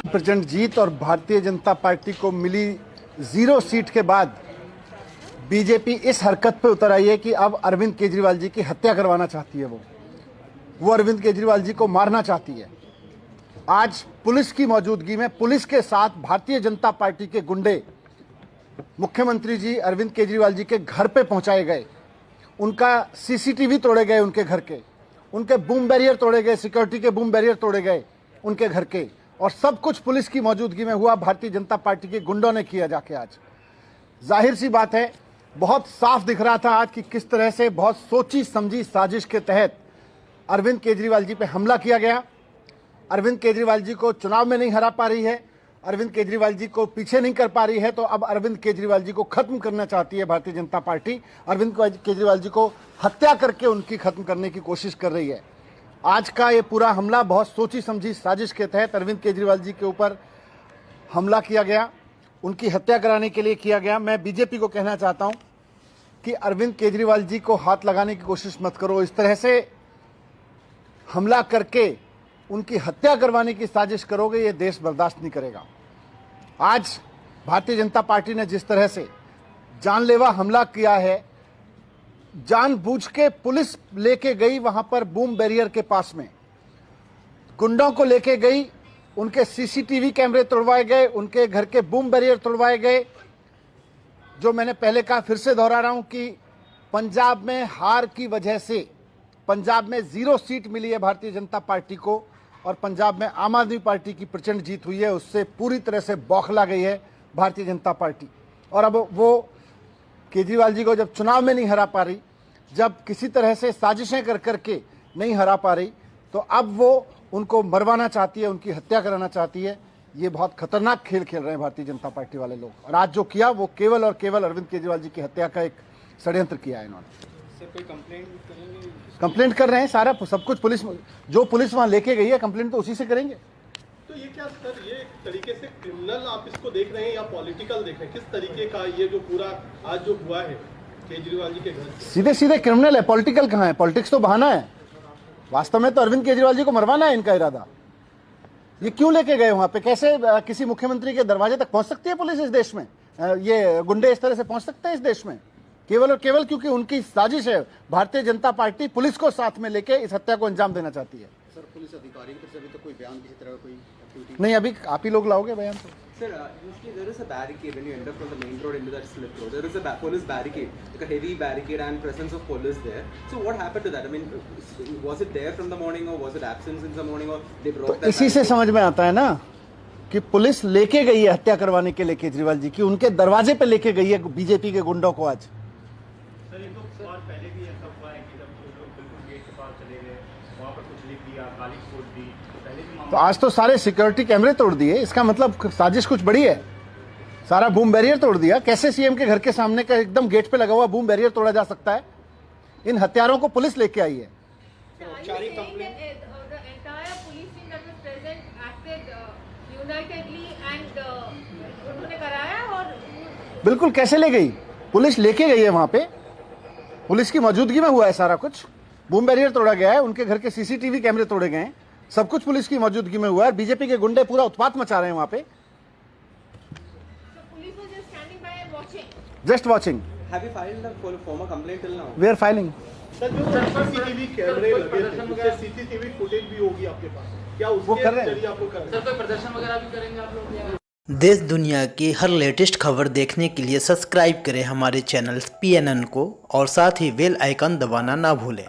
प्रचंड जीत और भारतीय जनता पार्टी को मिली 0 सीट के बाद बीजेपी इस हरकत पे उतर आई है कि अब अरविंद केजरीवाल जी की हत्या करवाना चाहती है। वो अरविंद केजरीवाल जी को मारना चाहती है। आज पुलिस की मौजूदगी में पुलिस के साथ भारतीय जनता पार्टी के गुंडे मुख्यमंत्री जी अरविंद केजरीवाल जी के घर पे पहुंचाए गए। उनका सीसीटीवी तोड़े गए, उनके बूम बैरियर तोड़े गए, सिक्योरिटी के बूम बैरियर तोड़े गए उनके घर के, और सब कुछ पुलिस की मौजूदगी में हुआ। भारतीय जनता पार्टी के गुंडों ने किया जाके। आज जाहिर सी बात है, बहुत साफ दिख रहा था आज कि किस तरह से बहुत सोची समझी साजिश के तहत अरविंद केजरीवाल जी पे हमला किया गया। अरविंद केजरीवाल जी को चुनाव में नहीं हरा पा रही है, अरविंद केजरीवाल जी को पीछे नहीं कर पा रही है, तो अब अरविंद केजरीवाल जी को खत्म करना चाहती है भारतीय जनता पार्टी। अरविंद केजरीवाल जी को हत्या करके उनकी खत्म करने की कोशिश कर रही है। आज का ये पूरा हमला बहुत सोची समझी साजिश के तहत अरविंद केजरीवाल जी के ऊपर हमला किया गया, उनकी हत्या कराने के लिए किया गया। मैं बीजेपी को कहना चाहता हूं कि अरविंद केजरीवाल जी को हाथ लगाने की कोशिश मत करो। इस तरह से हमला करके उनकी हत्या करवाने की साजिश करोगे, ये देश बर्दाश्त नहीं करेगा। आज भारतीय जनता पार्टी ने जिस तरह से जानलेवा हमला किया है, जानबूझ के पुलिस लेके गई वहां पर बूम बैरियर के पास में, गुंडों को लेके गई, उनके सीसीटीवी कैमरे तोड़वाए गए, उनके घर के बूम बैरियर तोड़वाए गए। जो मैंने पहले कहा, फिर से दोहरा रहा हूं कि पंजाब में हार की वजह से, पंजाब में 0 सीट मिली है भारतीय जनता पार्टी को, और पंजाब में आम आदमी पार्टी की प्रचंड जीत हुई है। उससे पूरी तरह से बौखला गई है भारतीय जनता पार्टी। और अब वो केजरीवाल जी को जब चुनाव में नहीं हरा पा रही, जब किसी तरह से साजिशें कर करके नहीं हरा पा रही, तो अब वो उनको मरवाना चाहती है, उनकी हत्या कराना चाहती है। ये बहुत खतरनाक खेल खेल रहे हैं भारतीय जनता पार्टी वाले लोग। और आज जो किया वो केवल और केवल अरविंद केजरीवाल जी की हत्या का एक षड्यंत्र किया है इन्होंने। कोई कंप्लेंट कर रहे हैं, सारा सब कुछ पुलिस, जो पुलिस वहां लेके गई है, कंप्लेंट तो उसी से करेंगे। तो ये क्या सर, ये एक तरीके से क्रिमिनल आप इसको देख रहे हैं या पॉलिटिकल देख रहे हैं? किस तरीके का ये जो पूरा आज जो हुआ है केजरीवाल जी के घर? सीधे सीधे क्रिमिनल है, पॉलिटिकल कहाँ है? पॉलिटिक्स तो बहाना है। वास्तव में तो अरविंद केजरीवाल जी को मरवाना है इनका इरादा। ये क्यों लेके गए वहां पे? कैसे किसी मुख्यमंत्री के दरवाजे तक पहुंच सकती है पुलिस इस देश में? ये गुंडे इस तरह से पहुंच सकते हैं इस देश में? केवल और केवल क्योंकि उनकी साजिश है। भारतीय जनता पार्टी पुलिस को साथ में लेके इस हत्या को अंजाम देना चाहती है। सर, पुलिस अधिकारी की तरफ से अभी तो कोई बयान किसी तरह कोई एक्टिविटी नहीं, अभी आप ही लोग लाओगे बयान तो। Sir, usually there is a barricade when you enter from the main road into that slip road. There is a police barricade, like a heavy barricade and presence of police there. So what happened to that? I mean, was it there from the morning or was it absent since the morning or they broke that? तो इसी से समझ में आता है ना कि police लेके गई है हत्या करवाने के लिए केजरीवाल जी की, उनके दरवाजे पे लेके गई है बीजेपी के गुंडों को। आज सर, ये तो और पहले भी ऐसा हुआ है कि जब लोग बिल्कुल गेट के पास चले गए, वहाँ पर कुछ लिख दिया, गाली छोड़ दी, पहले भी। तो आज तो सारे सिक्योरिटी कैमरे तोड़ दिए, इसका मतलब साजिश कुछ बड़ी है। सारा बूम बैरियर तोड़ दिया। कैसे सीएम के घर के सामने का एकदम गेट पे लगा हुआ बूम बैरियर तोड़ा जा सकता है? इन हत्यारों को पुलिस लेके आई है। बिल्कुल, कैसे ले गई? पुलिस लेके गई है वहां पे, पुलिस की मौजूदगी में हुआ है सारा कुछ। बूम बैरियर तोड़ा गया है, उनके घर के सीसीटीवी कैमरे तोड़े गए हैं, सब कुछ पुलिस की मौजूदगी में हुआ है। बीजेपी के गुंडे पूरा उत्पात मचा रहे हैं वहां पे। Just watching. Have you filed a formal complaint till now? We are filing. Sir, जो सीसीटीवी कैमरे लगे थे, उससे सीसीटीवी फुटेज भी होगी आपके पास, क्या उसके जरिए आप लोग कर रहे हैं? सर, कोई प्रदर्शन वगैरह भी करेंगे आप लोग? देश दुनिया की हर लेटेस्ट खबर देखने के लिए सब्सक्राइब करें हमारे चैनल PNN को, और साथ ही बेल आइकन दबाना ना भूलें।